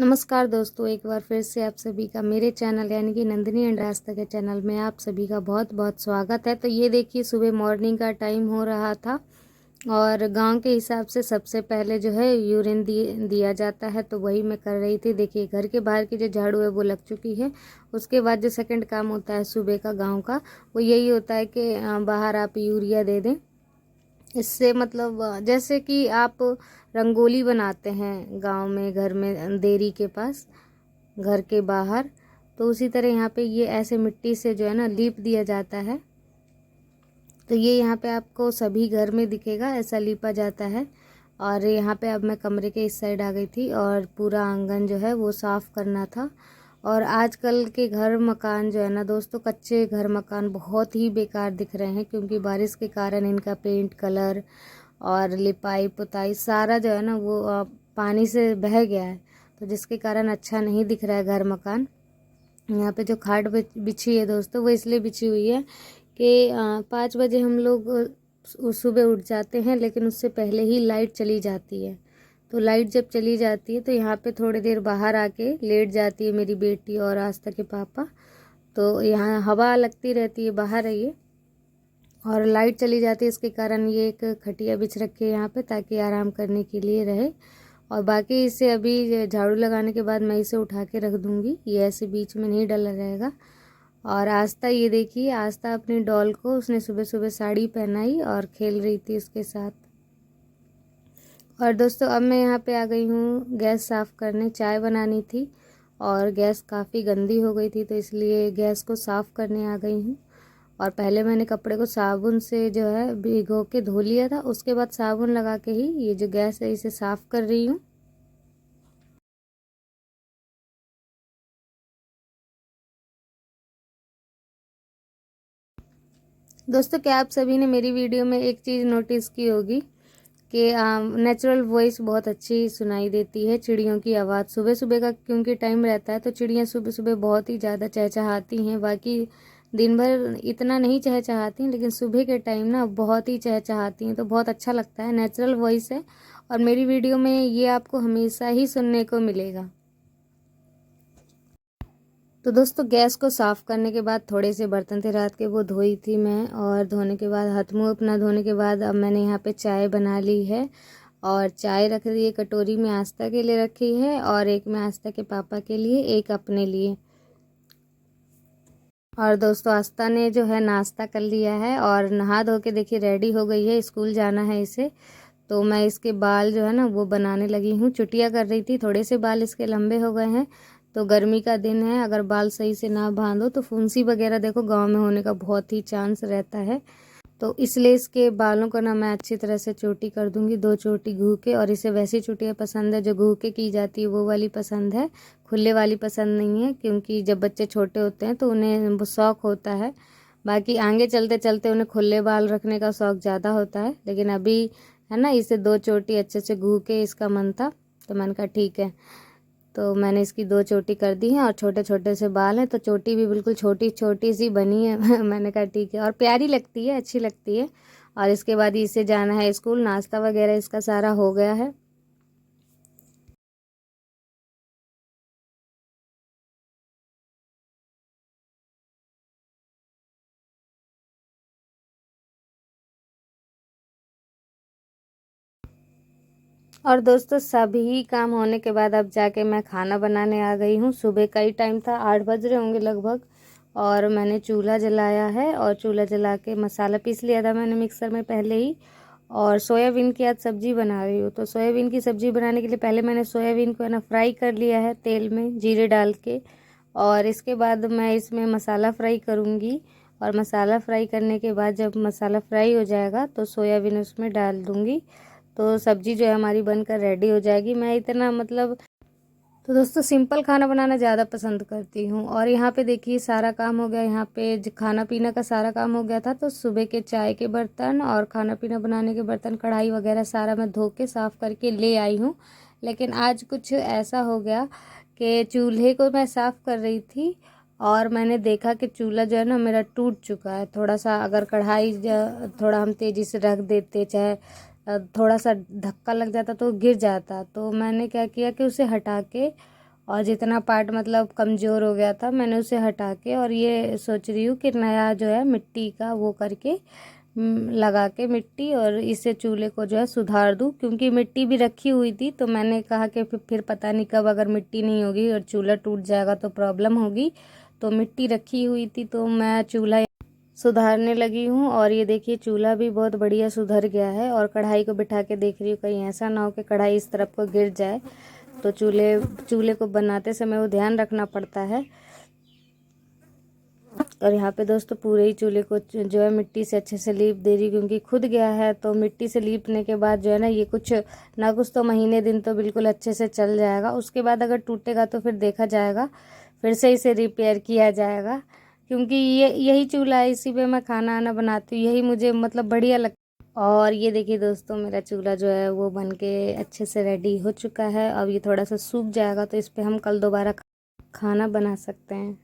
नमस्कार दोस्तों, एक बार फिर से आप सभी का मेरे चैनल यानी कि नंदिनी एंड रास्ता के चैनल में आप सभी का बहुत बहुत स्वागत है। तो ये देखिए, सुबह मॉर्निंग का टाइम हो रहा था और गांव के हिसाब से सबसे पहले जो है यूरिन दिया जाता है, तो वही मैं कर रही थी। देखिए, घर के बाहर की जो झाड़ू है वो लग चुकी है। उसके बाद जो सेकंड काम होता है सुबह का गाँव का, वो यही होता है कि बाहर आप यूरिया दे दें। इससे मतलब जैसे कि आप रंगोली बनाते हैं गांव में, घर में देरी के पास, घर के बाहर, तो उसी तरह यहाँ पे ये ऐसे मिट्टी से जो है ना लीप दिया जाता है। तो ये यहाँ पे आपको सभी घर में दिखेगा, ऐसा लीपा जाता है। और यहाँ पे अब मैं कमरे के इस साइड आ गई थी और पूरा आंगन जो है वो साफ़ करना था। और आजकल के घर मकान जो है ना दोस्तों, कच्चे घर मकान बहुत ही बेकार दिख रहे हैं, क्योंकि बारिश के कारण इनका पेंट कलर और लिपाई पुताई सारा जो है ना वो पानी से बह गया है। तो जिसके कारण अच्छा नहीं दिख रहा है घर मकान। यहाँ पे जो खाट बिछी है दोस्तों, वो इसलिए बिछी हुई है कि 5 बजे हम लोग सुबह उठ जाते हैं, लेकिन उससे पहले ही लाइट चली जाती है। तो लाइट जब चली जाती है तो यहाँ पे थोड़ी देर बाहर आके लेट जाती है मेरी बेटी और आस्था के पापा। तो यहाँ हवा लगती रहती है, बाहर है ये, और लाइट चली जाती है। इसके कारण ये एक खटिया बिछ रखी है यहाँ पे, ताकि आराम करने के लिए रहे। और बाकी इसे अभी झाड़ू लगाने के बाद मैं इसे उठा के रख दूँगी, ये ऐसे बीच में नहीं डला रहेगा। और आस्था, ये देखिए, आस्था अपनी डॉल को उसने सुबह सुबह साड़ी पहनाई और खेल रही थी उसके साथ। और दोस्तों, अब मैं यहाँ पे आ गई हूँ गैस साफ़ करने। चाय बनानी थी और गैस काफ़ी गंदी हो गई थी, तो इसलिए गैस को साफ़ करने आ गई हूँ। और पहले मैंने कपड़े को साबुन से जो है भिगो के धो लिया था, उसके बाद साबुन लगा के ही ये जो गैस है इसे साफ़ कर रही हूँ। दोस्तों, क्या आप सभी ने मेरी वीडियो में एक चीज़ नोटिस की होगी कि नेचुरल वॉइस बहुत अच्छी सुनाई देती है, चिड़ियों की आवाज़। सुबह सुबह का क्योंकि टाइम रहता है, तो चिड़ियाँ सुबह सुबह बहुत ही ज़्यादा चहचहाती हैं। बाकी दिन भर इतना नहीं चहचहाती, लेकिन सुबह के टाइम ना बहुत ही चहचहाती हैं, तो बहुत अच्छा लगता है। नेचुरल वॉइस है और मेरी वीडियो में ये आपको हमेशा ही सुनने को मिलेगा। तो दोस्तों, गैस को साफ़ करने के बाद थोड़े से बर्तन थे रात के, वो धोई थी मैं। और धोने के बाद हाथ मुँह अपना धोने के बाद अब मैंने यहाँ पे चाय बना ली है और चाय रख दी है कटोरी में। आस्था के लिए रखी है और एक में आस्था के पापा के लिए, एक अपने लिए। और दोस्तों, आस्था ने जो है नाश्ता कर लिया है और नहा धो के देखिए रेडी हो गई है, स्कूल जाना है इसे। तो मैं इसके बाल जो है ना वो बनाने लगी हूँ। चुटिया कर रही थी, थोड़े से बाल इसके लंबे हो गए हैं। तो गर्मी का दिन है, अगर बाल सही से ना बांधो तो फुंसी वगैरह देखो गांव में होने का बहुत ही चांस रहता है। तो इसलिए इसके बालों को ना मैं अच्छी तरह से चोटी कर दूंगी, 2 चोटी घू के। और इसे वैसी चोटियाँ पसंद है जो घू के की जाती है, वो वाली पसंद है, खुले वाली पसंद नहीं है, क्योंकि जब बच्चे छोटे होते हैं तो उन्हें वो शौक़ होता है। बाकी आगे चलते चलते उन्हें खुले बाल रखने का शौक़ ज़्यादा होता है, लेकिन अभी है ना, इसे 2 चोटी अच्छे से घू के इसका मन था, तो मैंने कहा ठीक है। तो मैंने इसकी 2 चोटी कर दी हैं और छोटे छोटे से बाल हैं, तो चोटी भी बिल्कुल छोटी छोटी सी बनी है। मैंने कहा ठीक है, और प्यारी लगती है, अच्छी लगती है। और इसके बाद इसे जाना है स्कूल, नाश्ता वगैरह इसका सारा हो गया है। और दोस्तों, सभी काम होने के बाद अब जाके मैं खाना बनाने आ गई हूँ। सुबह का ही टाइम था, 8 बज रहे होंगे लगभग। और मैंने चूल्हा जलाया है और चूल्हा जला के मसाला पीस लिया था मैंने मिक्सर में पहले ही। और सोयाबीन की आज सब्ज़ी बना रही हूँ। तो सोयाबीन की सब्ज़ी बनाने के लिए पहले मैंने सोयाबीन को है ना फ्राई कर लिया है तेल में, जीरे डाल के। और इसके बाद मैं इसमें मसाला फ्राई करूँगी। और मसाला फ्राई करने के बाद जब मसाला फ्राई हो जाएगा तो सोयाबीन उसमें डाल दूँगी। तो सब्ज़ी जो है हमारी बनकर रेडी हो जाएगी। मैं इतना मतलब, तो दोस्तों, सिंपल खाना बनाना ज़्यादा पसंद करती हूँ। और यहाँ पे देखिए सारा काम हो गया, यहाँ पे खाना पीना का सारा काम हो गया था। तो सुबह के चाय के बर्तन और खाना पीना बनाने के बर्तन, कढ़ाई वगैरह सारा मैं धो के साफ़ करके ले आई हूँ। लेकिन आज कुछ ऐसा हो गया कि चूल्हे को मैं साफ़ कर रही थी और मैंने देखा कि चूल्हा जो है ना मेरा टूट चुका है थोड़ा सा। अगर कढ़ाई थोड़ा हम तेज़ी से रख देते, चाहे थोड़ा सा धक्का लग जाता तो गिर जाता। तो मैंने क्या किया कि उसे हटा के और जितना पार्ट मतलब कमज़ोर हो गया था मैंने उसे हटा के, और ये सोच रही हूँ कि नया जो है मिट्टी का वो करके लगा के मिट्टी, और इससे चूल्हे को जो है सुधार दूँ। क्योंकि मिट्टी भी रखी हुई थी तो मैंने कहा कि फिर पता नहीं कब अगर मिट्टी नहीं होगी और चूल्हा टूट जाएगा तो प्रॉब्लम होगी। तो मिट्टी रखी हुई थी तो मैं चूल्हा सुधारने लगी हूँ। और ये देखिए चूल्हा भी बहुत बढ़िया सुधर गया है। और कढ़ाई को बिठा के देख रही हूँ कहीं ऐसा ना हो कि कढ़ाई इस तरफ को गिर जाए। तो चूल्हे को बनाते समय वो ध्यान रखना पड़ता है। और यहाँ पे दोस्तों पूरे ही चूल्हे को जो है मिट्टी से अच्छे से लीप दे रही, क्योंकि खुद गया है। तो मिट्टी से लीपने के बाद जो है ना ये कुछ ना कुछ तो महीने दिन तो बिल्कुल अच्छे से चल जाएगा। उसके बाद अगर टूटेगा तो फिर देखा जाएगा, फिर से इसे रिपेयर किया जाएगा। क्योंकि यही चूल्हा है, इसी पे मैं खाना आना बनाती हूँ, यही मुझे मतलब बढ़िया लगता है। और ये देखिए दोस्तों मेरा चूल्हा जो है वो बन के अच्छे से रेडी हो चुका है। अब ये थोड़ा सा सूख जाएगा तो इस पर हम कल दोबारा खाना बना सकते हैं।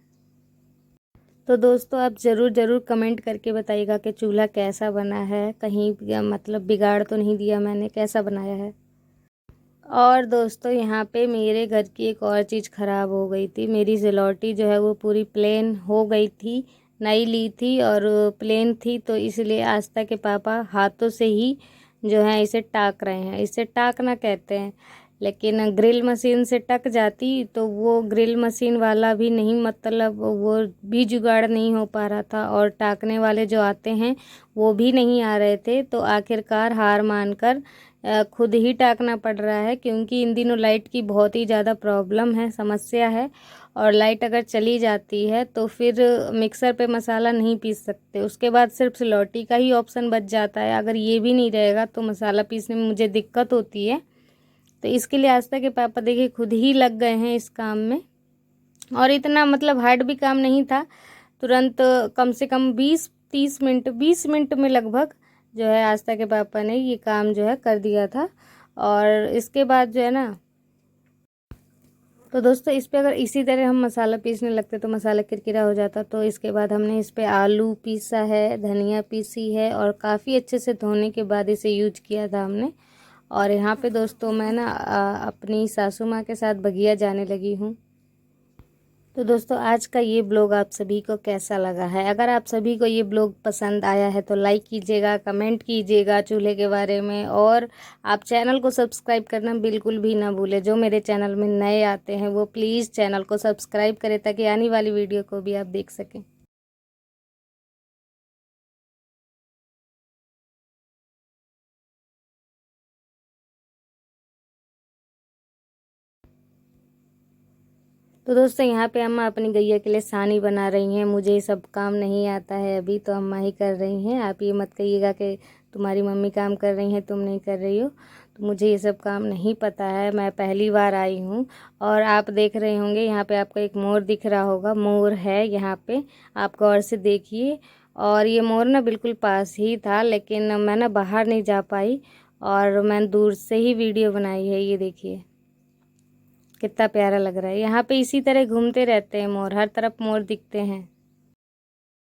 तो दोस्तों आप ज़रूर कमेंट करके बताइएगा कि चूल्हा कैसा बना है, कहीं मतलब बिगाड़ तो नहीं दिया मैंने, कैसा बनाया है। और दोस्तों यहाँ पे मेरे घर की एक और चीज़ ख़राब हो गई थी। मेरी सिलौटी जो है वो पूरी प्लेन हो गई थी, नई ली थी और प्लेन थी। तो इसलिए आस्था के पापा हाथों से ही जो है इसे टाक रहे हैं। इसे टाकना कहते हैं, लेकिन ग्रिल मशीन से टक जाती तो वो ग्रिल मशीन वाला भी नहीं, मतलब वो भी जुगाड़ नहीं हो पा रहा था। और टाकने वाले जो आते हैं वो भी नहीं आ रहे थे। तो आखिरकार हार मानकर खुद ही टाकना पड़ रहा है। क्योंकि इन दिनों लाइट की बहुत ही ज़्यादा प्रॉब्लम है, समस्या है। और लाइट अगर चली जाती है तो फिर मिक्सर पे मसाला नहीं पीस सकते। उसके बाद सिर्फ सिलौटी का ही ऑप्शन बच जाता है। अगर ये भी नहीं रहेगा तो मसाला पीसने में मुझे दिक्कत होती है। तो इसके लिए आस्था के पापा देखिए खुद ही लग गए हैं इस काम में। और इतना मतलब हार्ड भी काम नहीं था, तुरंत कम से कम 20 मिनट में लगभग जो है आस्था के पापा ने ये काम जो है कर दिया था। और इसके बाद जो है ना, तो दोस्तों इस पे अगर इसी तरह हम मसाला पीसने लगते तो मसाला किरकिरा हो जाता। तो इसके बाद हमने इस पे आलू पीसा है, धनिया पीसी है, और काफ़ी अच्छे से धोने के बाद इसे यूज किया था हमने। और यहाँ पे दोस्तों मैं ना अपनी सासू माँ के साथ बगिया जाने लगी हूँ। तो दोस्तों आज का ये ब्लॉग आप सभी को कैसा लगा है? अगर आप सभी को ये ब्लॉग पसंद आया है तो लाइक कीजिएगा, कमेंट कीजिएगा चूल्हे के बारे में, और आप चैनल को सब्सक्राइब करना बिल्कुल भी ना भूलें। जो मेरे चैनल में नए आते हैं वो प्लीज़ चैनल को सब्सक्राइब करें ताकि आने वाली वीडियो को भी आप देख सकें। तो दोस्तों यहाँ पे अम्मा अपनी गैया के लिए सानी बना रही हैं। मुझे ये सब काम नहीं आता है, अभी तो अम्मा ही कर रही हैं। आप ये मत कहिएगा कि तुम्हारी मम्मी काम कर रही हैं तुम नहीं कर रही हो। तो मुझे ये सब काम नहीं पता है, मैं पहली बार आई हूँ। और आप देख रहे होंगे यहाँ पे आपको एक मोर दिख रहा होगा, मोर है यहाँ पे, आप गौर से देखिए। और ये मोर ना बिल्कुल पास ही था, लेकिन मैं ना बाहर नहीं जा पाई और मैंने दूर से ही वीडियो बनाई है। ये देखिए कितना प्यारा लग रहा है। यहाँ पे इसी तरह घूमते रहते हैं मोर, हर तरफ मोर दिखते हैं।